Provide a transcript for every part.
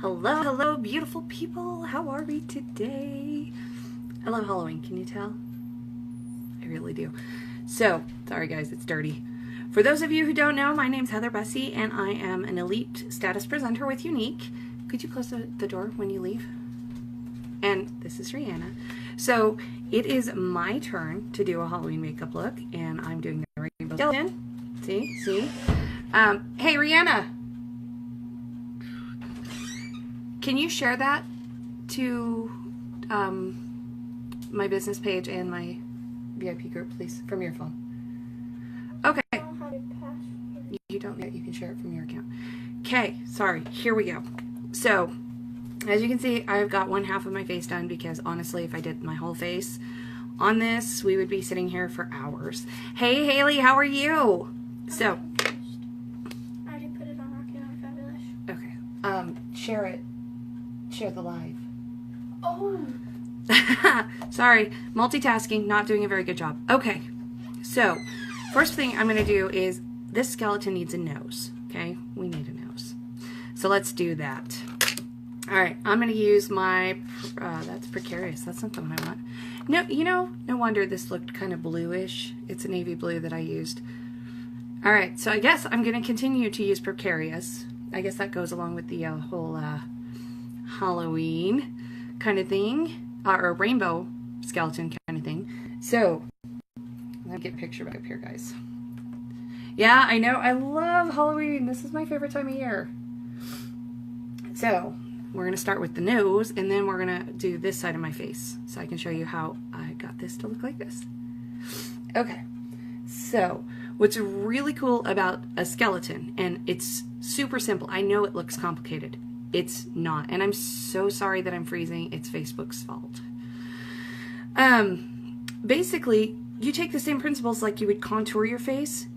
Hello, hello, beautiful people. How are we today? I love Halloween. Can you tell? I really do. So, sorry guys, it's dirty. For those of you who don't know, my name's Heather Bessie, and I am an elite status presenter with Younique. Could you close the door when you leave? And this is Rihanna. So, it is my turn to do a Halloween makeup look, and I'm doing the rainbow skeleton. See? Hey, Rihanna! Can you share that to my business page and my VIP group, please, from your phone? Okay. You don't yet. You can share it from your account. Okay. Sorry. Here we go. So, as you can see, I've got one half of my face done because, honestly, if I did my whole face on this, we would be sitting here for hours. Hey, Haley, how are you? So, I already put it on Rockin' on Fabulous. Okay. Share it. Share the live. Oh. Sorry, multitasking, not doing a very good job. Okay, so first thing I'm going to do is this skeleton needs a nose. Okay, we need a nose. So let's do that. All right, I'm going to use my, that's precarious. That's not the one I want. No, you know, no wonder this looked kind of bluish. It's a navy blue that I used. All right, so I guess I'm going to continue to use precarious. I guess that goes along with the whole Halloween kind of thing, or rainbow skeleton kind of thing. So, let me get a picture back up here, guys. Yeah, I know, I love Halloween. This is my favorite time of year. So, we're going to start with the nose, and then we're going to do this side of my face, so I can show you how I got this to look like this. Okay, so what's really cool about a skeleton, and it's super simple. I know it looks complicated. It's not. And I'm so sorry that I'm freezing. It's Facebook's fault. Basically, you take the same principles like you would contour your face,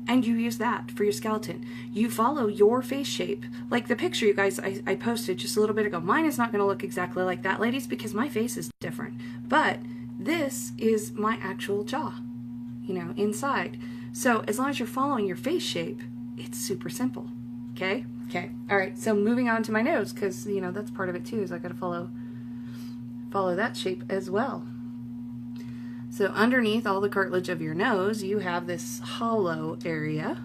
and you use that for your skeleton. You follow your face shape. Like the picture you guys I posted just a little bit ago. Mine is not going to look exactly like that, ladies, because my face is different. But this is my actual jaw, you know, inside. So as long as you're following your face shape, it's super simple. Okay? Okay. All right. So moving on to my nose, because, you know, that's part of it too, is I got to follow that shape as well. So underneath all the cartilage of your nose, you have this hollow area.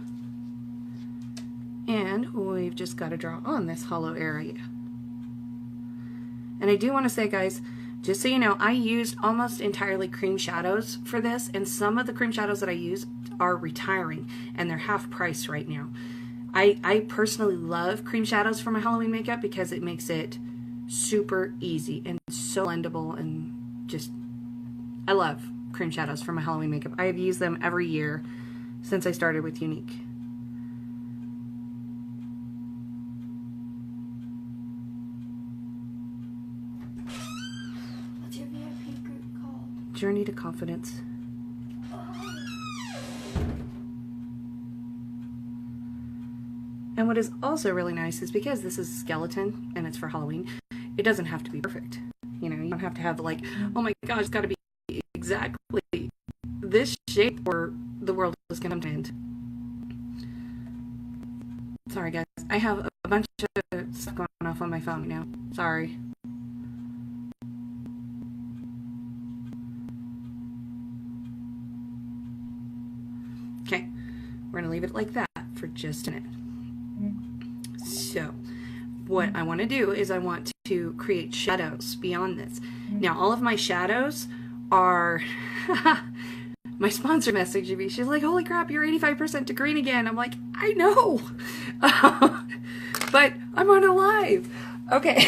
And we've just got to draw on this hollow area. And I do want to say, guys, just so you know, I used almost entirely cream shadows for this, and some of the cream shadows that I used are retiring, and they're half price right now. I personally love cream shadows for my Halloween makeup because it makes it super easy and so blendable, and just, I love cream shadows for my Halloween makeup. I have used them every year since I started with Younique. What's your VIP group called? Journey to Confidence. And what is also really nice is because this is a skeleton and it's for Halloween, it doesn't have to be perfect. You know, you don't have to have like, oh my gosh, it's got to be exactly this shape or the world is going to end. Sorry guys, I have a bunch of stuff going off on my phone now. Sorry. Okay, we're going to leave it like that for just a minute. So, what I want to do is I want to create shadows beyond this. Now, all of my shadows are... my sponsor messaged me. She's like, holy crap, you're 85% to green again. I'm like, I know. But I'm on a live. Okay.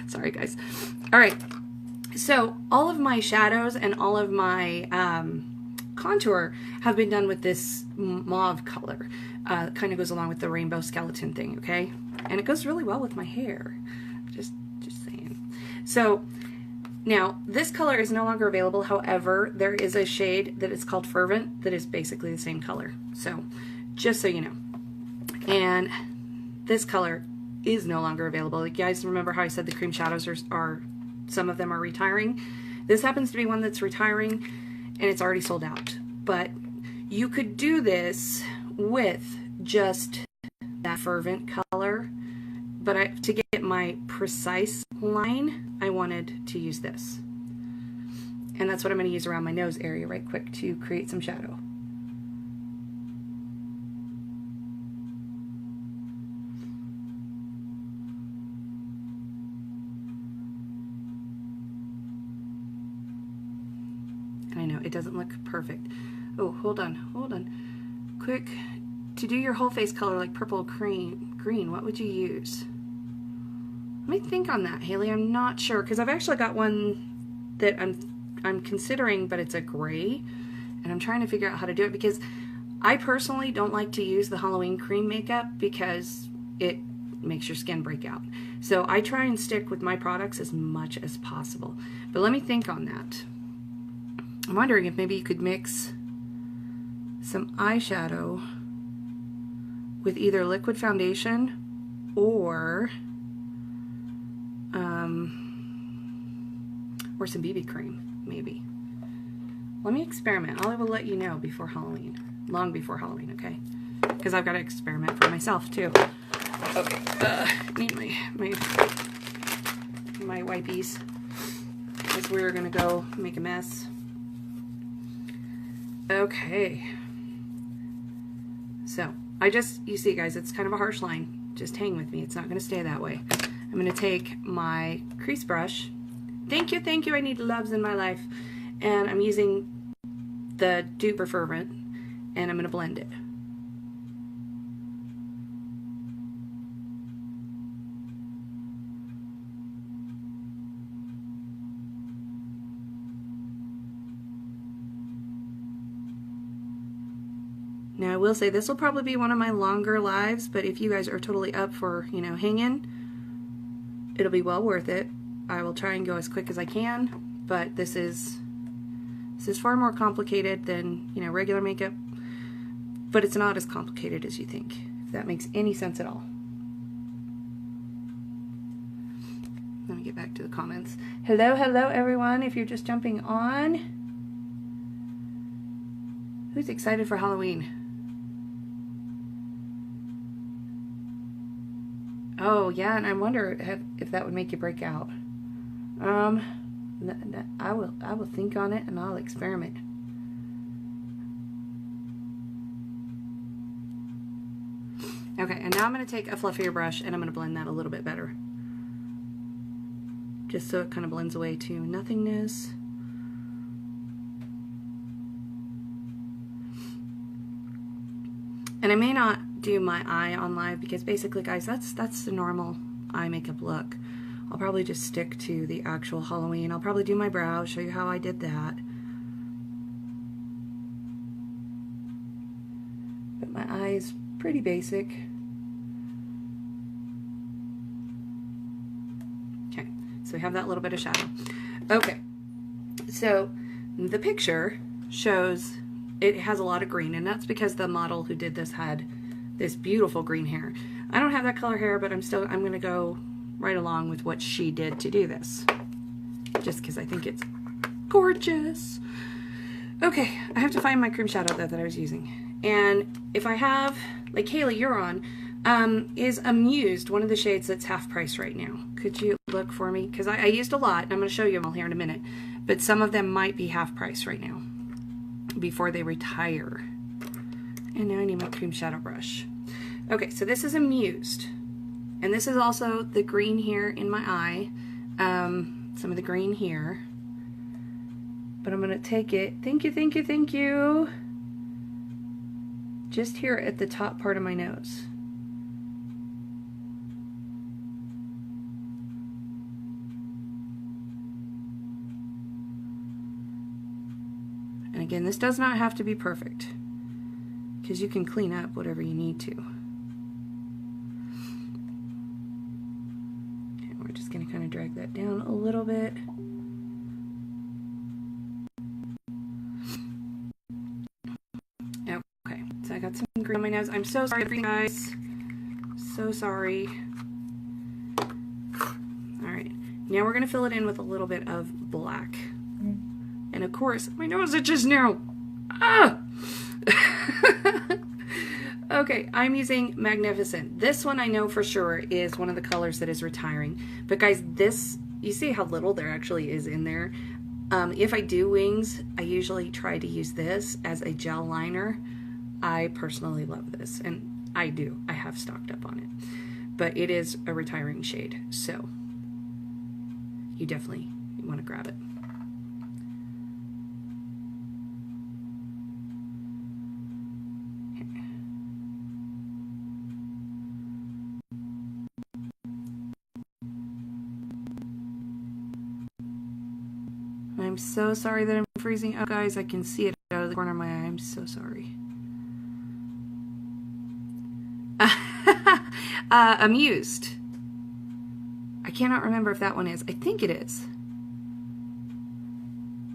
Sorry, guys. All right. So, all of my shadows and all of my contour have been done with this mauve color. Kind of goes along with the rainbow skeleton thing, okay? And it goes really well with my hair. Just saying. So now this color is no longer available. However, there is a shade that is called Fervent that is basically the same color. So just so you know. And this color is no longer available. Like, you guys remember how I said the cream shadows are some of them are retiring? This happens to be one that's retiring, and it's already sold out. But you could do this with just that Fervent color But to get my precise line, I wanted to use this. And that's what I'm going to use around my nose area right quick to create some shadow. I know it doesn't look perfect. Oh, hold on. Quick, to do your whole face color like purple green, what would you use? Let me think on that, Haley. I'm not sure, because I've actually got one that I'm considering, but it's a gray, and I'm trying to figure out how to do it, because I personally don't like to use the Halloween cream makeup because it makes your skin break out. So I try and stick with my products as much as possible. But let me think on that. I'm wondering if maybe you could mix some eyeshadow with either liquid foundation or some BB cream, maybe. Let me experiment. I will let you know before Halloween, long before Halloween, okay? Because I've got to experiment for myself too. Okay, need my wipes, because we're gonna go make a mess. Okay, so you see guys, it's kind of a harsh line. Just hang with me, it's not gonna stay that way. I'm gonna take my crease brush. Thank you, I need loves in my life. And I'm using the Duper Fervent, and I'm gonna blend it. Now I will say this will probably be one of my longer lives, but if you guys are totally up for, you know, hanging, it'll be well worth it. I will try and go as quick as I can, but this is far more complicated than, you know, regular makeup, but it's not as complicated as you think, if that makes any sense at all. Let me get back to the comments. Hello everyone, if you're just jumping on. Who's excited for Halloween? Oh yeah, and I wonder if that would make you break out. I will think on it and I'll experiment. Okay, and now I'm going to take a fluffier brush and I'm going to blend that a little bit better. Just so it kind of blends away to nothingness. And I may not do my eye on live because basically, guys, that's the normal eye makeup look. I'll probably just stick to the actual Halloween. I'll probably do my brow, show you how I did that. But my eye is pretty basic. Okay, so we have that little bit of shadow. Okay, so the picture shows it has a lot of green, and that's because the model who did this had this beautiful green hair. I don't have that color hair, but I'm going to go right along with what she did to do this, just because I think it's gorgeous. Okay, I have to find my cream shadow that I was using, and if I have, like Haley, you're on, is Amused, one of the shades that's half price right now. Could you look for me? Because I used a lot, and I'm going to show you them all here in a minute, but some of them might be half price right now before they retire. And now I need my cream shadow brush. Okay, so this is Amused. And this is also the green here in my eye. Some of the green here. But I'm going to take it, thank you, just here at the top part of my nose. And again, this does not have to be perfect, because you can clean up whatever you need to. Okay, we're just going to kind of drag that down a little bit. Okay, so I got some green on my nose. I'm so sorry, guys. So sorry. Alright, now we're going to fill it in with a little bit of black. And of course, my nose itches now. Ah! Okay, I'm using Magnificent. This one I know for sure is one of the colors that is retiring. But guys, this, you see how little there actually is in there? If I do wings, I usually try to use this as a gel liner. I personally love this, and I do. I have stocked up on it. But it is a retiring shade, so you definitely want to grab it. I'm so sorry that I'm freezing up, guys. I can see it out of the corner of my eye. I'm so sorry. Amused. I cannot remember if that one is. I think it is.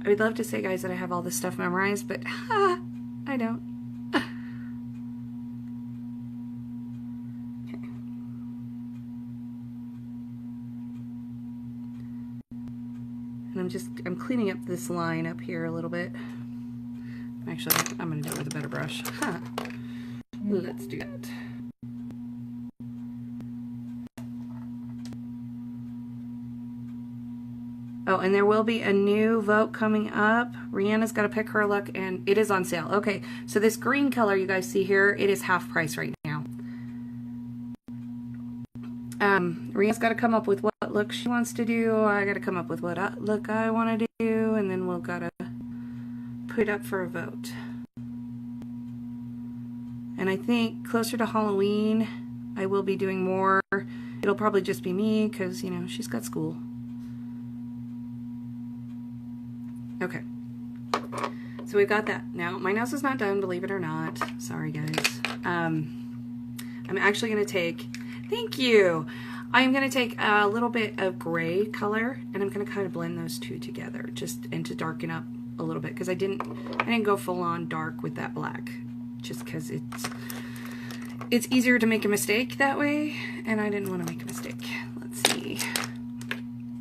I would love to say, guys, that I have all this stuff memorized, but I don't. Okay. And I'm cleaning up this line up here a little bit. Actually, I'm going to do it with a better brush. Let's do that. Oh, and there will be a new vote coming up. Rihanna's got to pick her look, and it is on sale. Okay, so this green color you guys see here, it is half price right now. Rihanna's got to come up with what look she wants to do. I got to come up with what look I want to do, and then we'll got to put it up for a vote. And I think closer to Halloween, I will be doing more. It'll probably just be me because, you know, she's got school. Okay, so we've got that. Now, my nose is not done, believe it or not. Sorry, guys. I'm actually going to take, thank you. I'm going to take a little bit of gray color, and I'm going to kind of blend those two together, and to darken up a little bit, because I didn't go full on dark with that black, just because it's easier to make a mistake that way, and I didn't want to make a mistake. Let's see.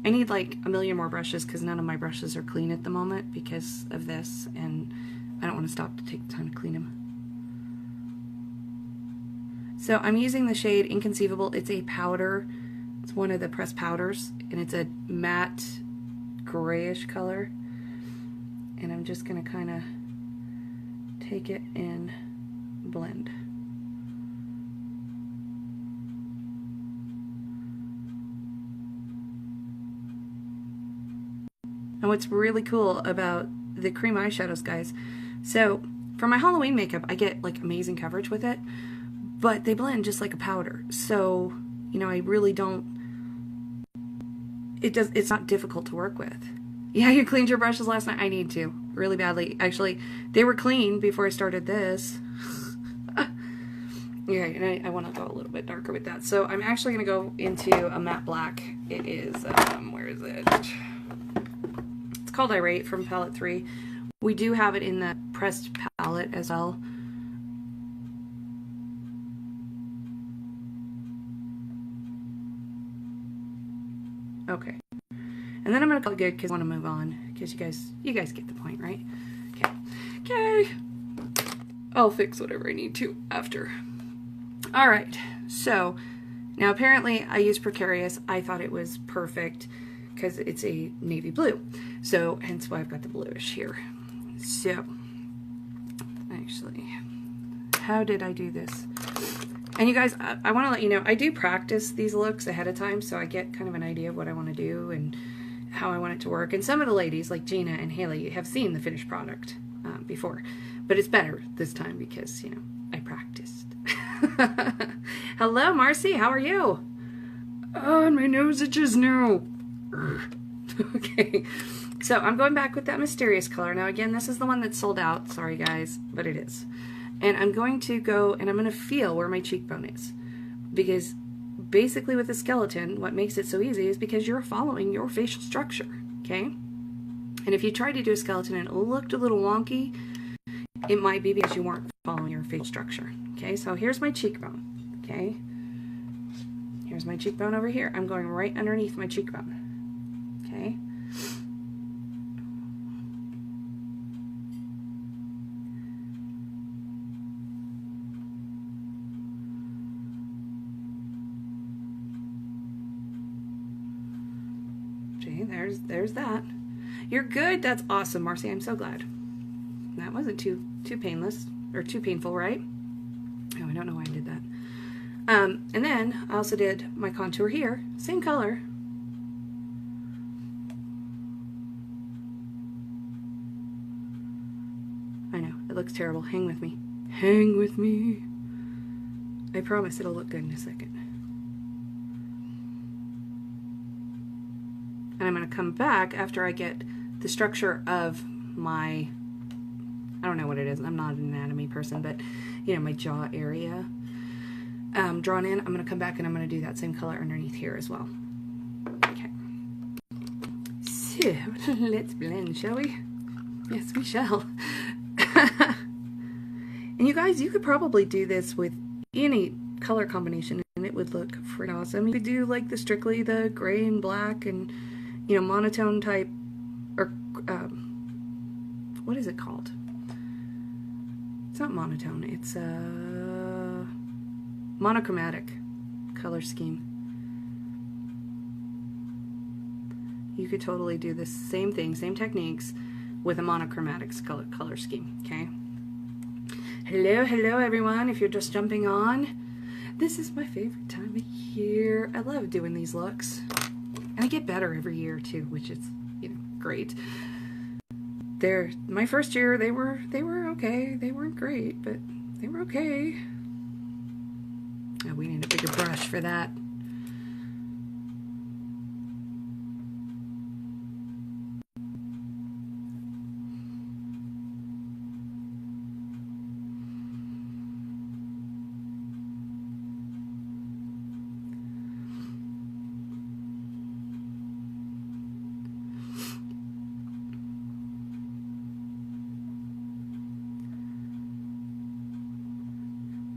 I need like a million more brushes because none of my brushes are clean at the moment because of this, and I don't want to stop to take the time to clean them. So I'm using the shade Inconceivable. It's a powder. It's one of the pressed powders, and it's a matte grayish color. And I'm just going to kind of take it and blend. And what's really cool about the cream eyeshadows, guys, so for my Halloween makeup, I get like amazing coverage with it, but they blend just like a powder. So, you know, I really don't, it's not difficult to work with. Yeah, you cleaned your brushes last night? I need to, really badly. Actually, they were clean before I started this. Yeah, and I want to go a little bit darker with that. So I'm actually going to go into a matte black. It is, where is it? Called Irate from Palette 3. We do have it in the pressed palette as well. Okay. And then I'm going to call it good because I want to move on because you guys get the point, right? Okay. Okay. I'll fix whatever I need to after. All right. So now apparently I used Precarious. I thought it was perfect because it's a navy blue. So hence why I've got the bluish here. So actually, how did I do this? And you guys, I want to let you know, I do practice these looks ahead of time so I get kind of an idea of what I want to do and how I want it to work. And some of the ladies, like Gina and Haley, have seen the finished product before. But it's better this time because, you know, I practiced. Hello, Marcy. How are you? Oh, my nose itches now. Okay, so I'm going back with that Mysterious color. Now again, this is the one that's sold out. Sorry guys, but it is. And I'm going to go and I'm going to feel where my cheekbone is. Because basically with the skeleton, what makes it so easy is because you're following your facial structure, okay? And if you try to do a skeleton and it looked a little wonky, it might be because you weren't following your facial structure, okay? So here's my cheekbone, okay? Here's my cheekbone over here. I'm going right underneath my cheekbone. Okay. there's that. You're good. That's awesome, Marcy. I'm so glad. That wasn't too painless or too painful, right? Oh, I don't know why I did that. And then I also did my contour here, same color. I know, it looks terrible. Hang with me. Hang with me. I promise it'll look good in a second. And I'm going to come back after I get the structure of my, I don't know what it is. I'm not an anatomy person, but you know, my jaw area drawn in. I'm going to come back and I'm going to do that same color underneath here as well. Okay. So let's blend, shall we? Yes, we shall. And you guys, you could probably do this with any color combination and it would look freaking awesome. You could do like strictly the gray and black and, you know, monotone type, or what is it called? It's not monotone, it's monochromatic color scheme. You could totally do the same thing, same techniques with a monochromatic color scheme, okay? Hello everyone, if you're just jumping on. This is my favorite time of year. I love doing these looks. And I get better every year too, which is, you know, great. My first year, they were okay. They weren't great, but they were okay. Oh, we need a bigger brush for that.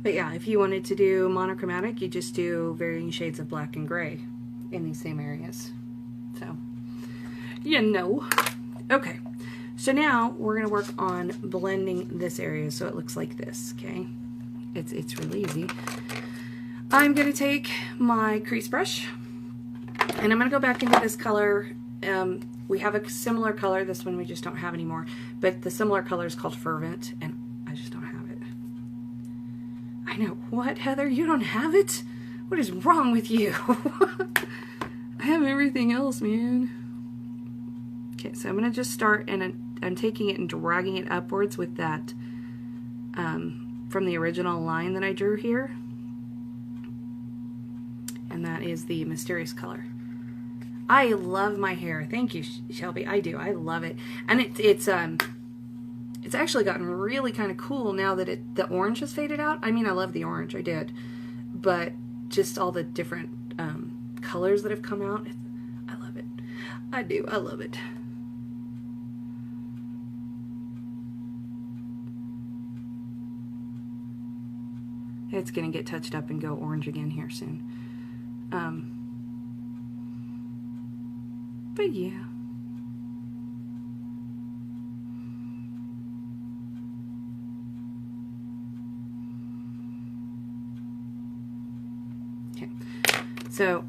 But yeah, if you wanted to do monochromatic, you just do varying shades of black and gray in these same areas. So, you know. Okay, so now we're going to work on blending this area so it looks like this, okay? It's really easy. I'm going to take my crease brush, and I'm going to go back into this color. We have a similar color. This one we just don't have anymore. But the similar color is called Fervent, and I just don't have it. I know. What, Heather? You don't have it? What is wrong with you? I have everything else, man. Okay, so I'm going to just start, and I'm taking it and dragging it upwards with that from the original line that I drew here. And that is the Mysterious color. I love my hair. Thank you, Shelby. I do. I love it. And it's actually gotten really kind of cool now that the orange has faded out. I mean, I love the orange, I did, but just all the different colors that have come out, I love it. I do, I love it. It's gonna get touched up and go orange again here soon. But yeah. Okay, so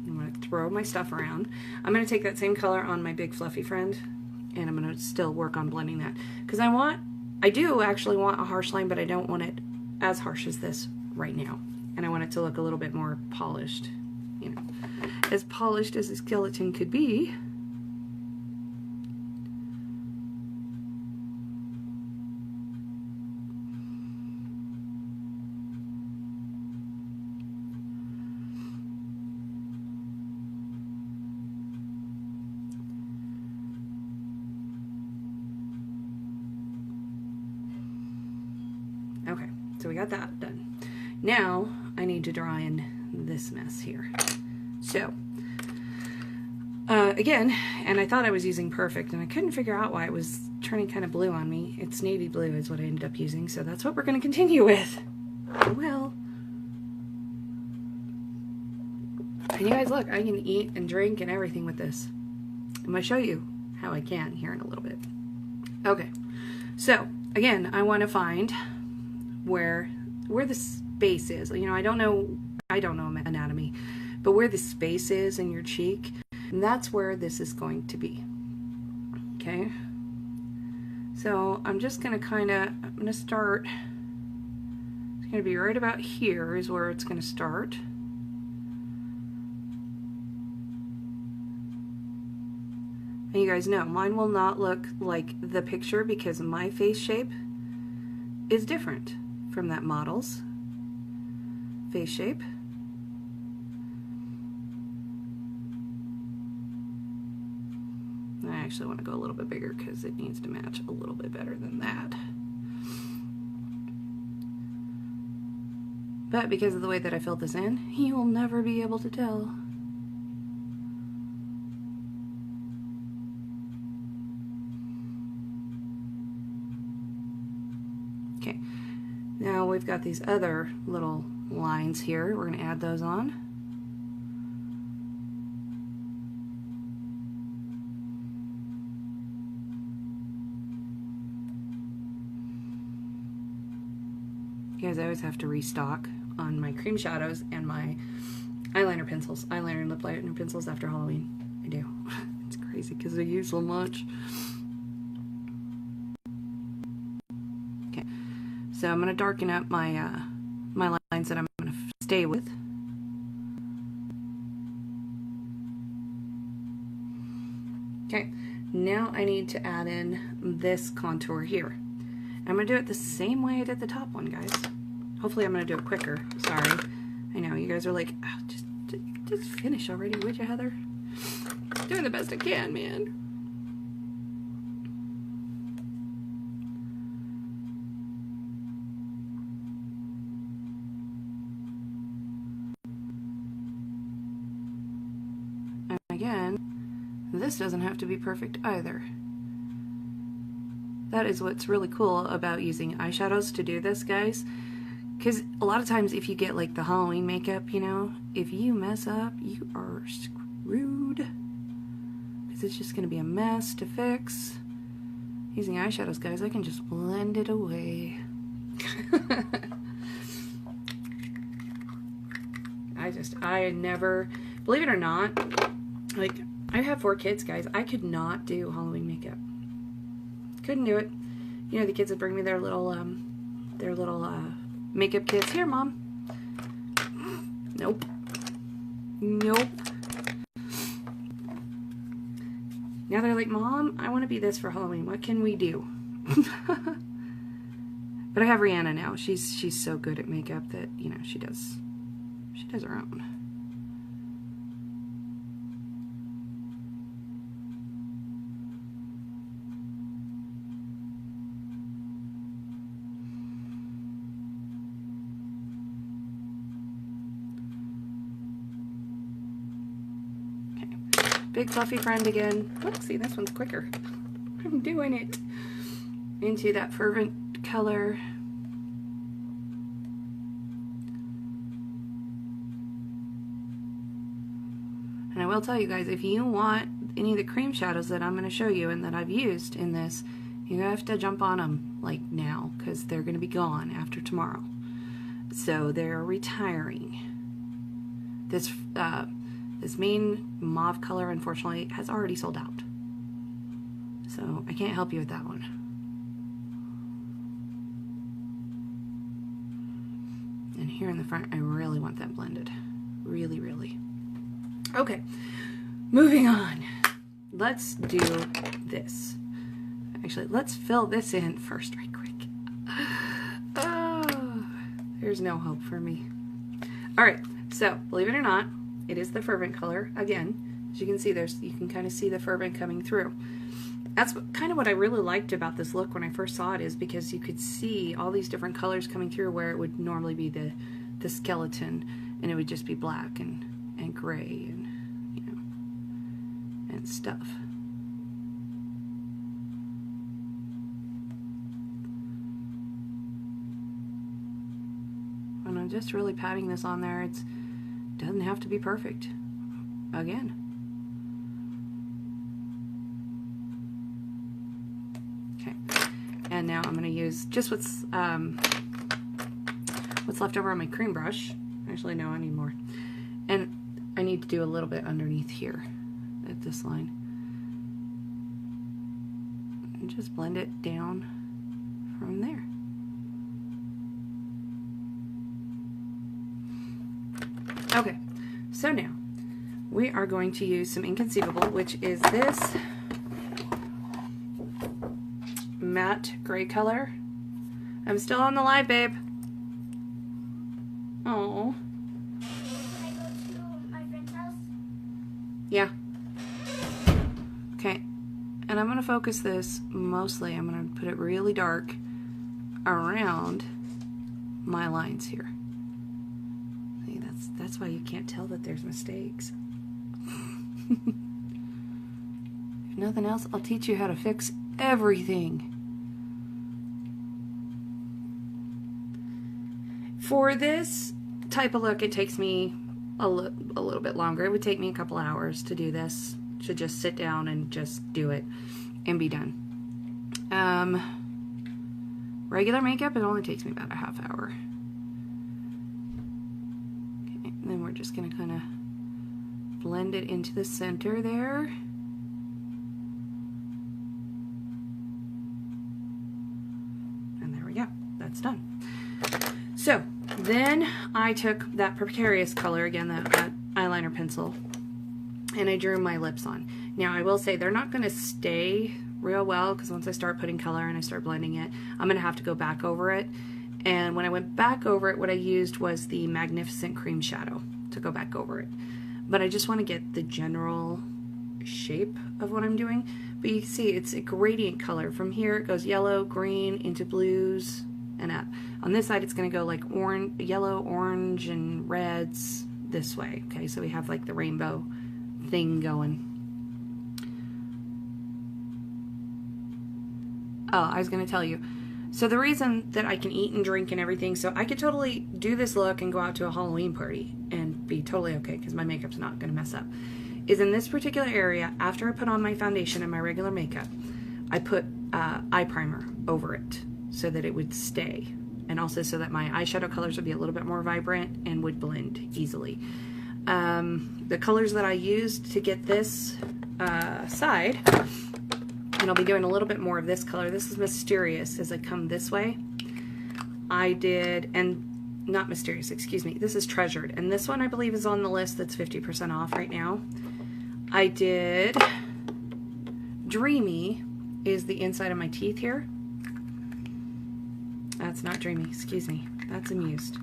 I'm going to throw my stuff around. I'm going to take that same color on my big fluffy friend, and I'm going to still work on blending that. Because I do actually want a harsh line, but I don't want it as harsh as this right now. And I want it to look a little bit more polished, you know, as polished as a skeleton could be. Okay, so we got that done. Now I need to draw in this mess here. So, again, and I thought I was using Perfect, and I couldn't figure out why it was turning kind of blue on me. It's navy blue is what I ended up using, so that's what we're going to continue with. Well, and you guys look, I can eat and drink and everything with this. I'm going to show you how I can here in a little bit. Okay, so again, I want to find where the space is. You know, I don't know anatomy, but where the space is in your cheek. And that's where this is going to be. Okay. So I'm just going to I'm going to start, it's going to be right about here is where it's going to start. And you guys know, mine will not look like the picture because my face shape is different from that model's face shape. I actually want to go a little bit bigger because it needs to match a little bit better than that. But because of the way that I filled this in, you will never be able to tell. Okay, now we've got these other little lines here. We're going to add those on. Guys, I always have to restock on my cream shadows and my eyeliner pencils, eyeliner and lip liner pencils after Halloween. I do. It's crazy because I use so much. Okay, so I'm going to darken up my my lines that I'm going to stay with. Okay, now I need to add in this contour here. I'm going to do it the same way I did the top one, guys. Hopefully I'm going to do it quicker. Sorry. I know, you guys are like, oh, just finish already, would you, Heather? Doing the best I can, man. And again, this doesn't have to be perfect either. That is what's really cool about using eyeshadows to do this, guys. Because a lot of times if you get like the Halloween makeup, you know, if you mess up, you are screwed. Because it's just going to be a mess to fix. Using eyeshadows, guys, I can just blend it away. I never, believe it or not, like, I have 4 kids, guys. I could not do Halloween makeup. Couldn't do it. You know, the kids would bring me their little makeup kits. Here, Mom. Nope. Nope. Now they're like, Mom, I want to be this for Halloween. What can we do? But I have Rihanna now. She's so good at makeup that, you know, she does her own. Big fluffy friend again. Look, see, this one's quicker. I'm doing it. Into that fervent color. And I will tell you guys, if you want any of the cream shadows that I'm going to show you and that I've used in this, you have to jump on them like now because they're going to be gone after tomorrow. So they're retiring. This main mauve color, unfortunately, has already sold out. So I can't help you with that one. And here in the front, I really want that blended. Really, really. Okay, moving on. Let's do this. Actually, let's fill this in first right quick. Oh, there's no hope for me. All right, so believe it or not, it is the fervent color. Again, as you can see, you can kind of see the fervent coming through. That's kind of what I really liked about this look when I first saw it, is because you could see all these different colors coming through where it would normally be the skeleton, and it would just be black and gray and, you know, and stuff. And I'm just really patting this on there. It doesn't have to be perfect. Again. Okay. And now I'm going to use just what's left over on my cream brush. Actually, no, I need more. And I need to do a little bit underneath here at this line. And just blend it down from there. Okay, so now we are going to use some Inconceivable, which is this matte gray color. I'm still on the live, babe. Oh. Can I go to my friend's house? Yeah. Okay. And I'm going to focus this mostly. I'm going to put it really dark around my lines here. See, that's why you can't tell that there's mistakes. If nothing else, I'll teach you how to fix everything. For this type of look, it takes me a little bit longer. It would take me a couple hours to do this, to just sit down and just do it and be done. Regular makeup, it only takes me about a half hour. Okay, and then we're just going to kind of blend it into the center there. And there we go. That's done. So then I took that Precarious color, again, that eyeliner pencil, and I drew my lips on. Now I will say they're not going to stay real well, because once I start putting color and I start blending it, I'm going to have to go back over it. And when I went back over it, what I used was the Magnificent Cream Shadow to go back over it. But I just want to get the general shape of what I'm doing. But you can see it's a gradient color. From here it goes yellow, green, into blues, and up. On this side it's going to go like orange, yellow, orange, and reds this way. Okay, so we have like the rainbow thing going. Oh, I was going to tell you. So the reason that I can eat and drink and everything, so I could totally do this look and go out to a Halloween party and be totally okay because my makeup's not going to mess up, is in this particular area, after I put on my foundation and my regular makeup, I put eye primer over it so that it would stay, and also so that my eyeshadow colors would be a little bit more vibrant and would blend easily. The colors that I used to get this side, and I'll be doing a little bit more of this color. This is Mysterious as I come this way. I did, and not Mysterious, excuse me. This is Treasured, and this one I believe is on the list that's 50% off right now. I did Dreamy is the inside of my teeth here. That's not Dreamy, excuse me. That's Amused.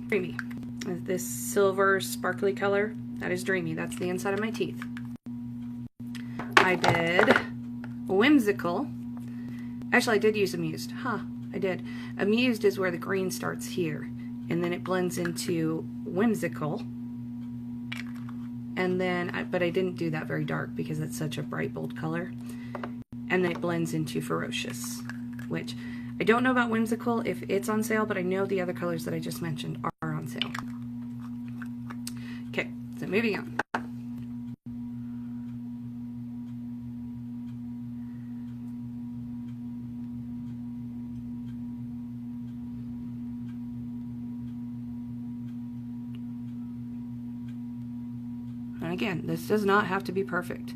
Dreamy. This silver sparkly color, that is Dreamy. That's the inside of my teeth. I did Whimsical. Actually, I did use Amused. Huh, I did. Amused is where the green starts here, and then it blends into Whimsical. And then, but I didn't do that very dark because it's such a bright, bold color. And then it blends into Ferocious, which I don't know about Whimsical if it's on sale, but I know the other colors that I just mentioned are on sale. Okay, so moving on. And again, this does not have to be perfect.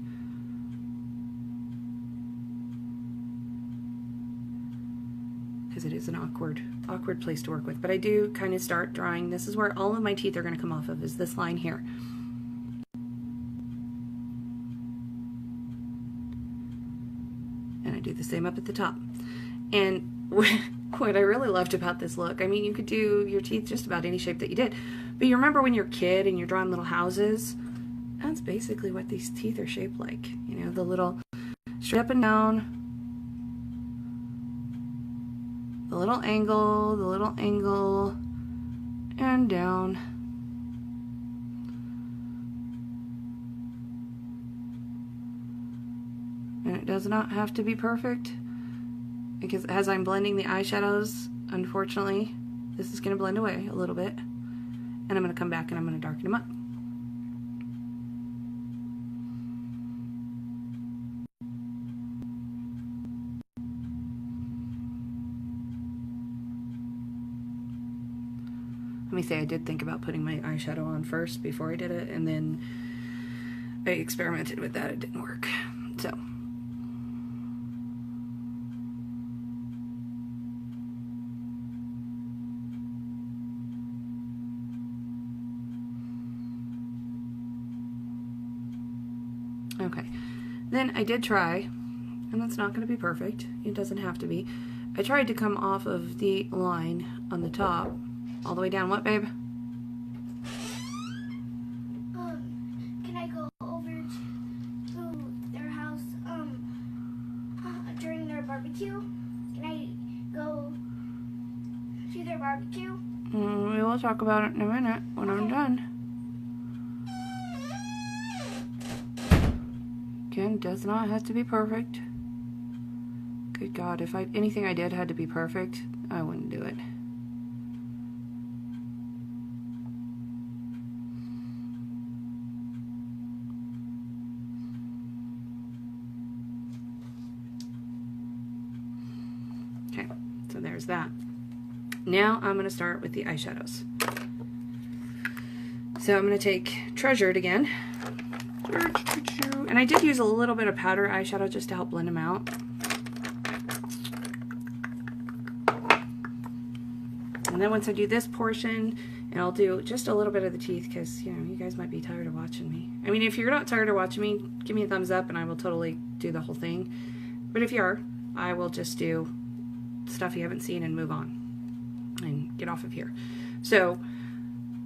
Because it is an awkward place to work with. But I do kind of start drawing. This is where all of my teeth are going to come off of, is this line here. And I do the same up at the top. And what I really loved about this look, I mean, you could do your teeth just about any shape that you did. But you remember when you're a kid and you're drawing little houses? That's basically what these teeth are shaped like. You know, the little straight up and down, the little angle, and down. And it does not have to be perfect, because as I'm blending the eyeshadows, unfortunately, this is going to blend away a little bit. And I'm going to come back and I'm going to darken them up. I'm me say, I did think about putting my eyeshadow on first before I did it, and then I experimented with that. It didn't work. So. Okay. Then I did try, and that's not going to be perfect. It doesn't have to be. I tried to come off of the line on the top, all the way down. What, babe? Can I go over to their house during their barbecue? Can I go to their barbecue? We will talk about it in a minute when I'm done. Again, does not have to be perfect. Good God, if anything I did had to be perfect, I wouldn't do it. Okay, so there's that. Now I'm going to start with the eyeshadows. So I'm going to take Treasured again. And I did use a little bit of powder eyeshadow just to help blend them out. And then once I do this portion, and I'll do just a little bit of the teeth because, you know, you guys might be tired of watching me. I mean, if you're not tired of watching me, give me a thumbs up and I will totally do the whole thing. But if you are, I will just do stuff you haven't seen and move on and get off of here. So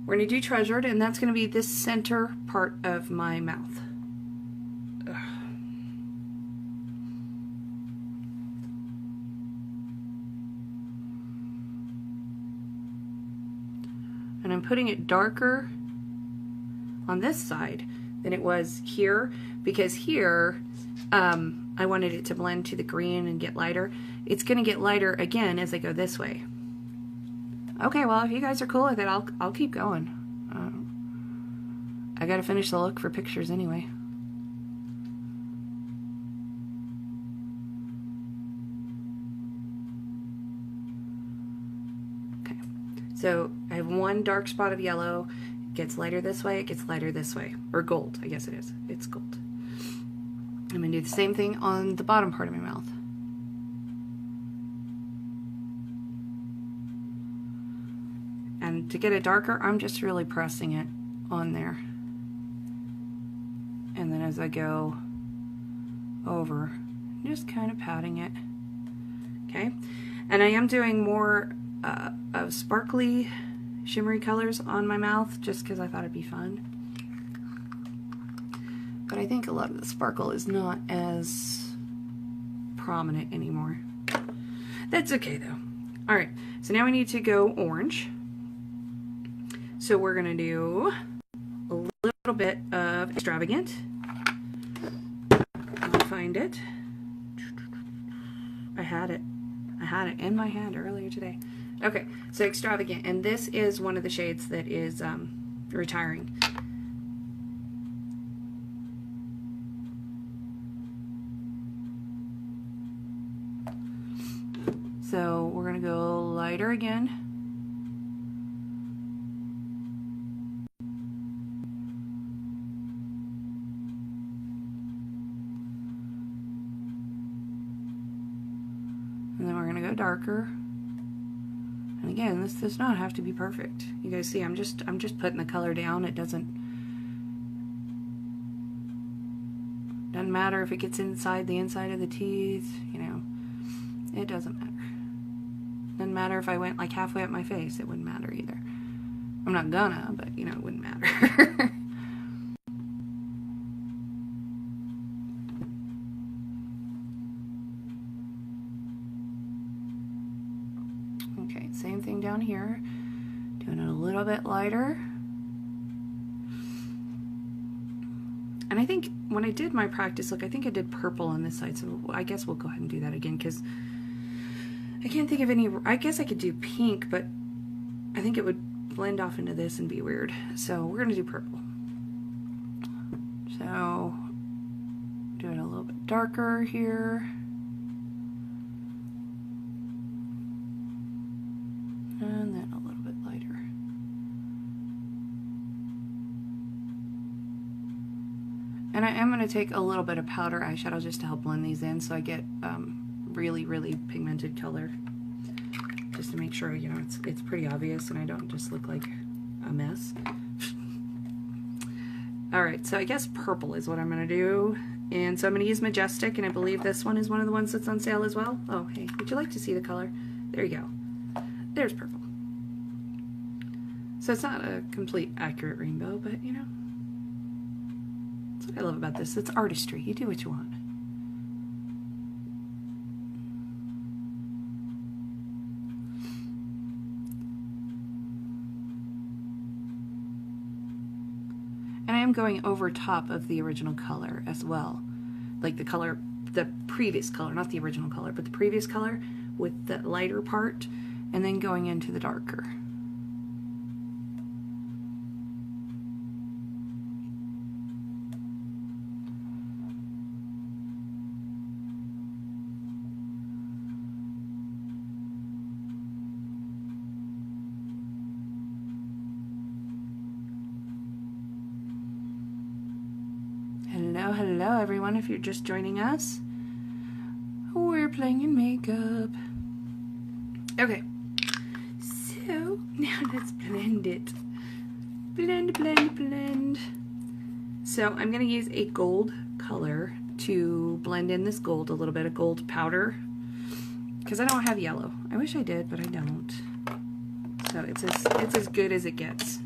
we're going to do Treasured, and that's going to be this center part of my mouth. Ugh. And I'm putting it darker on this side than it was here, because here I wanted it to blend to the green and get lighter. It's going to get lighter again as I go this way. Okay, well, if you guys are cool with it, I'll keep going. I gotta finish the look for pictures anyway. Okay, so I have one dark spot of yellow. It gets lighter this way, it gets lighter this way. Or gold, I guess it is. It's gold. I'm gonna do the same thing on the bottom part of my mouth. And to get it darker, I'm just really pressing it on there. And then as I go over, just kind of patting it. Okay? And I am doing more of sparkly, shimmery colors on my mouth just because I thought it'd be fun. But I think a lot of the sparkle is not as prominent anymore. That's okay though. Alright, so now we need to go orange. So we're going to do a little bit of Extravagant. Let me find it. I had it in my hand earlier today. Okay, so Extravagant, and this is one of the shades that is Retiring. So we're going to go lighter again. And then we're going to go darker. And again, this does not have to be perfect. You guys see, I'm just putting the color down. It doesn't matter if it gets inside the inside of the teeth, you know. It doesn't matter. Doesn't matter if I went like halfway up my face. It wouldn't matter either. I'm not gonna, but you know, it wouldn't matter. Okay, same thing down here. Doing it a little bit lighter. And I think when I did my practice look, I think I did purple on this side, so I guess we'll go ahead and do that again, because I can't think of any. I guess I could do pink, but I think it would blend off into this and be weird. So we're going to do purple. So do it a little bit darker here. And then a little bit lighter. And I am going to take a little bit of powder eyeshadow just to help blend these in so I get really, really pigmented color. Just to make sure, you know, it's pretty obvious and I don't just look like a mess. Alright, so I guess purple is what I'm going to do. And so I'm going to use Majestic, and I believe this one is one of the ones that's on sale as well. Oh, hey, would you like to see the color? There you go. There's purple. So it's not a complete accurate rainbow, but you know, that's what I love about this. It's artistry. You do what you want. And I am going over top of the original color as well. Like the color, the previous color, not the original color, but the previous color with the lighter part, and then going into the darker. Hello, hello everyone, if you're just joining us. We're playing in makeup. Okay, so now let's blend it. Blend, blend, blend. So I'm going to use a gold color to blend in this gold, a little bit of gold powder, because I don't have yellow. I wish I did, but I don't. So it's as good as it gets.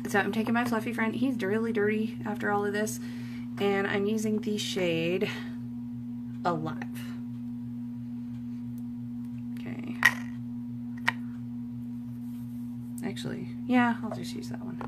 So I'm taking my fluffy friend. He's really dirty after all of this. And I'm using the shade Alive. Okay. Actually, yeah, I'll just use that one.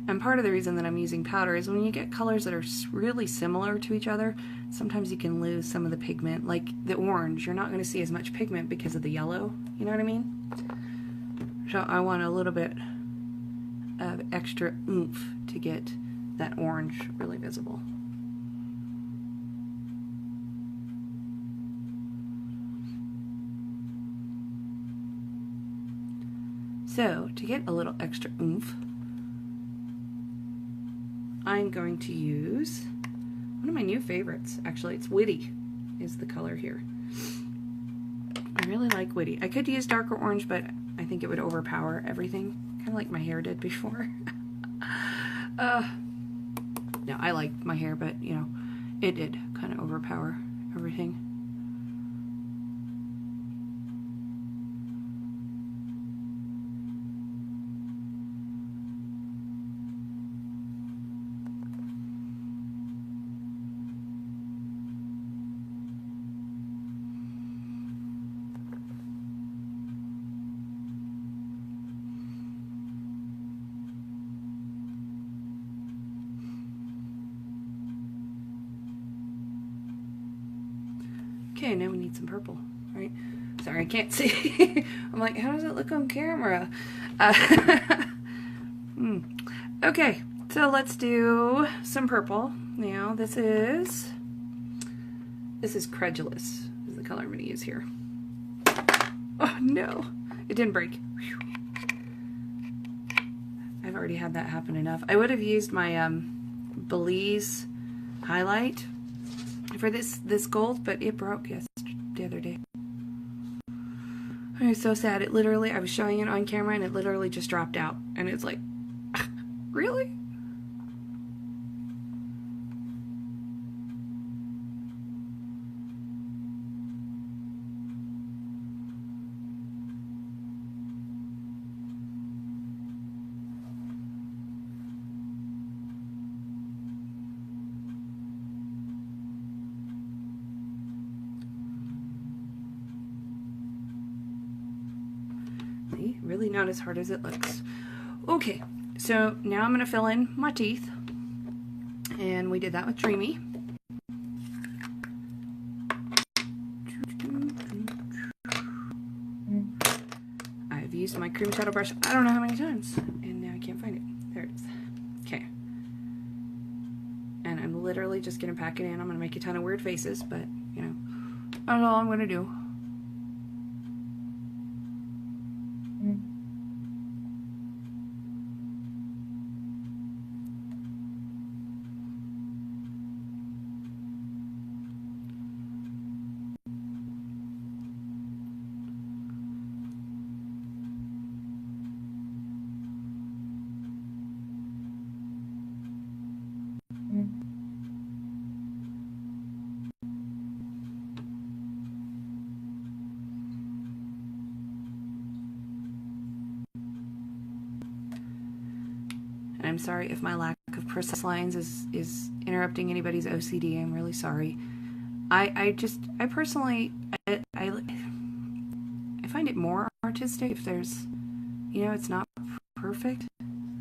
And part of the reason that I'm using powder is when you get colors that are really similar to each other, sometimes you can lose some of the pigment. Like the orange, you're not going to see as much pigment because of the yellow, you know what I mean? So I want a little bit of extra oomph to get that orange really visible. So to get a little extra oomph, I'm going to use one of my new favorites. Actually, it's Witty is the color here. I really like Witty. I could use darker orange, but I think it would overpower everything. Kind of like my hair did before. No, I liked my hair, but you know, it did kind of overpower everything. Okay, now we need some purple, right? Sorry, I can't see. I'm like, how does it look on camera? Okay, so let's do some purple. Now, this is Credulous, is the color I'm going to use here. Oh, no. It didn't break. Whew. I've already had that happen enough. I would have used my Belize highlight for this gold, but it broke the other day. I was so sad. It literally, I was showing it on camera and it literally just dropped out. And it's like, really? Really not as hard as it looks. Okay, so now I'm going to fill in my teeth. And we did that with Dreamy. I've used my cream shadow brush I don't know how many times. And now I can't find it. There it is. Okay. and I'm literally just going to pack it in. I'm going to make a ton of weird faces, but, you know, that's all I'm going to do. And I'm sorry if my lack of precise lines is interrupting anybody's OCD. I'm really sorry. I personally, I find it more artistic if there's, you know, it's not perfect,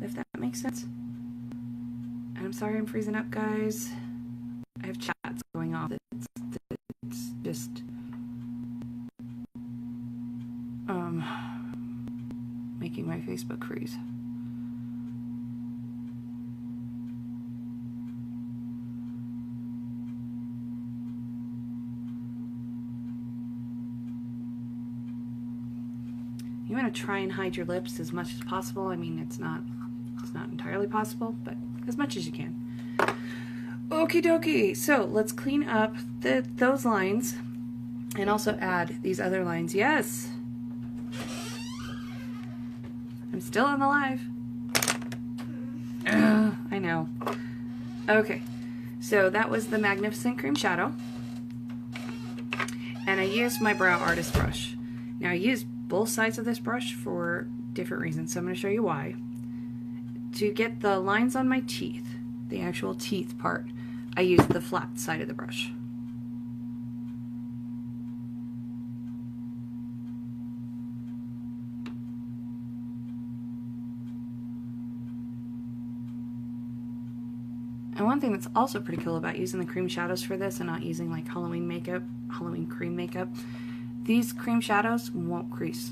if that makes sense. And I'm sorry I'm freezing up, guys. I have chats going off. It's just, making my Facebook freeze. You want to try and hide your lips as much as possible. I mean, it's not entirely possible, but as much as you can. Okie dokie. So let's clean up those lines and also add these other lines. Yes. I'm still on the live. I know. Okay. So that was the Magnificent Cream Shadow. And I used my Brow Artist brush. Now I used both sides of this brush for different reasons, so I'm going to show you why. To get the lines on my teeth, the actual teeth part, I used the flat side of the brush. And one thing that's also pretty cool about using the cream shadows for this and not using like Halloween makeup, Halloween cream makeup, these cream shadows won't crease.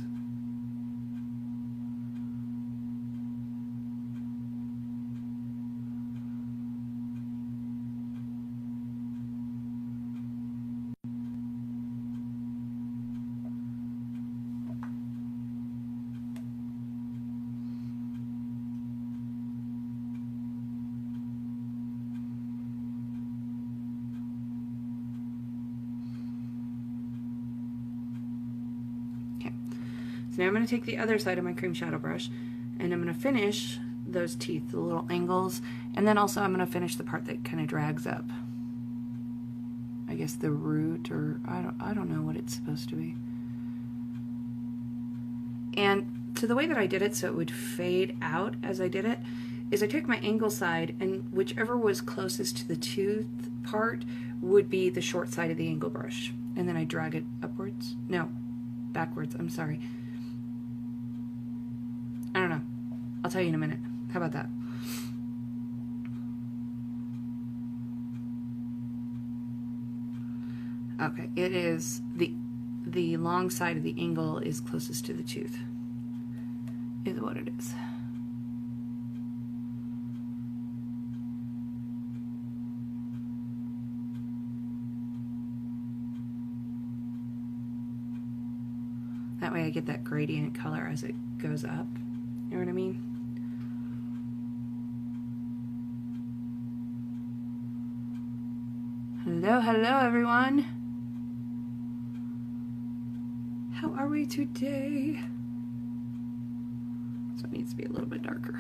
Now I'm going to take the other side of my cream shadow brush and I'm going to finish those teeth, the little angles, and then also I'm going to finish the part that kind of drags up. I guess the root, or I don't know what it's supposed to be. And to the way that I did it so it would fade out as I did it is I took my angle side and whichever was closest to the tooth part would be the short side of the angle brush. And then I drag it upwards. No, backwards, I'm sorry. I don't know. I'll tell you in a minute. How about that? Okay, it is the long side of the angle is closest to the tooth. Is what it is. That way I get that gradient color as it goes up. You know what I mean? Hello, hello everyone. How are we today? So it needs to be a little bit darker.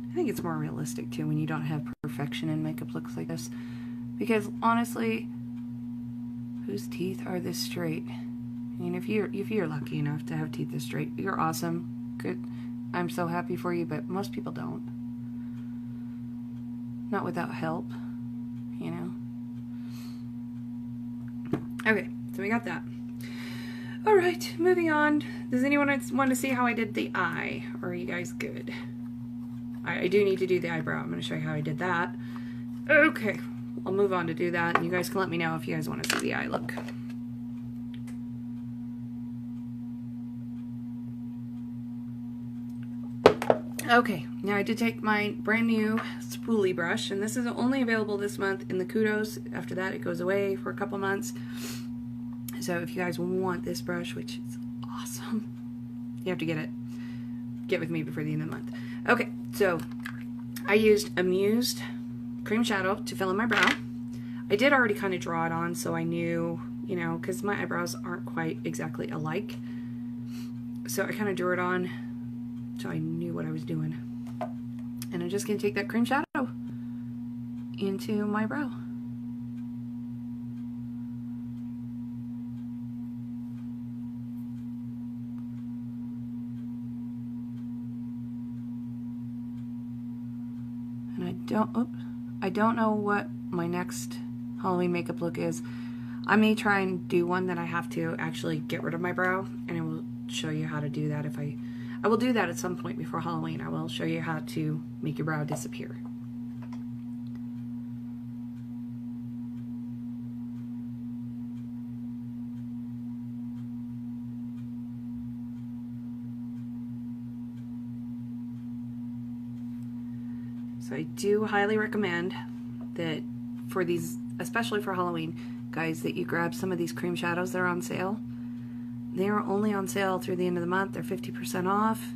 I think it's more realistic too when you don't have perfection in makeup looks like this, because honestly, whose teeth are this straight? I mean, if you're lucky enough to have teeth this straight, you're awesome. Good. I'm so happy for you, but most people don't. not without help, you know. Okay, so we got that. All right, moving on. Does anyone want to see how I did the eye? Or are you guys good? I do need to do the eyebrow. I'm going to show you how I did that. Okay, I'll move on to do that. And you guys can let me know if you guys want to see the eye look. Okay, now I did take my brand new spoolie brush, and this is only available this month in the Kudos. After that, it goes away for a couple months. So if you guys want this brush, which is awesome, you have to get with me before the end of the month. Okay, so I used Amused Cream Shadow to fill in my brow. I did already kind of draw it on, so I knew, you know, because my eyebrows aren't quite exactly alike. So I kind of drew it on, so I knew what I was doing. And I'm just going to take that cream shadow into my brow. And I don't know what my next Halloween makeup look is. I may try and do one that I have to actually get rid of my brow, and I will show you how to do that. If I will do that at some point before Halloween. I will show you how to make your brow disappear. So I do highly recommend that for these, especially for Halloween, guys, that you grab some of these cream shadows that are on sale. They are only on sale through the end of the month. They're 50% off.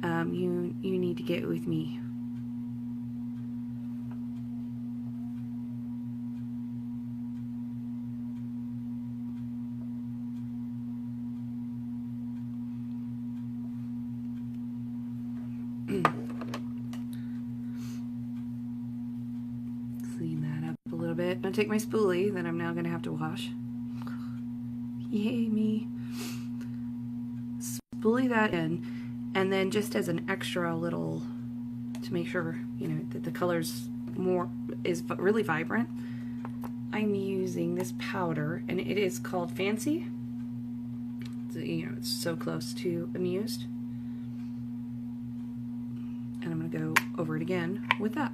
You need to get with me. Clean that up a little bit. I'm going to take my spoolie that I'm now going to have to wash. Yay me. Spoolie that in, and then just as an extra little, to make sure, you know, that the colors is really vibrant, I'm using this powder, and it is called Fancy. So, you know, it's so close to Amused. And I'm going to go over it again with that.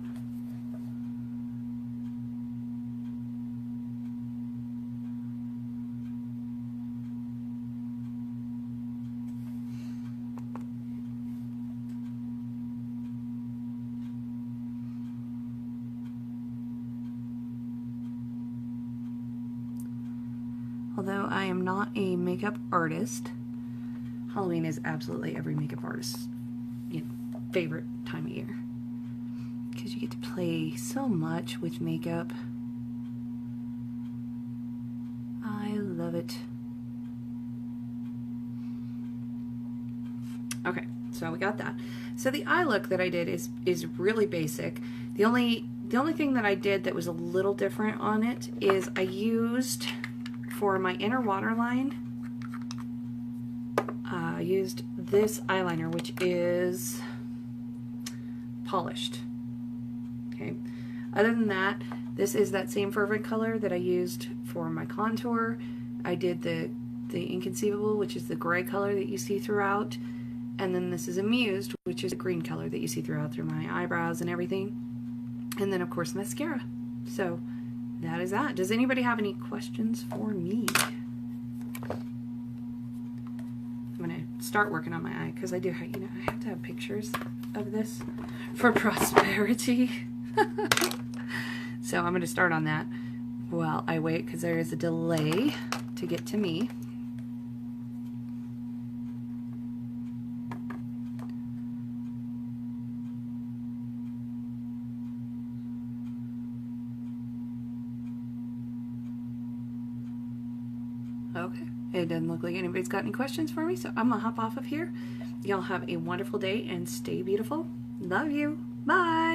Although I am not a makeup artist, Halloween is absolutely every makeup artist's, you know, favorite time of year. Because you get to play so much with makeup. I love it. Okay, so we got that. So the eye look that I did is really basic. The only thing that I did that was a little different on it is I used, for my inner waterline, I used this eyeliner, which is polished. Okay. Other than that, this is that same fervent color that I used for my contour. I did the Inconceivable, which is the gray color that you see throughout, and then this is Amused, which is the green color that you see throughout through my eyebrows and everything, and then of course mascara. So that is that. Does anybody have any questions for me? I'm going to start working on my eye because I do, you know, I have to have pictures of this for prosperity. So I'm going to start on that while I wait, because there is a delay to get to me. Okay, it doesn't look like anybody's got any questions for me, so I'm gonna hop off of here. Y'all have a wonderful day and stay beautiful. Love you. Bye.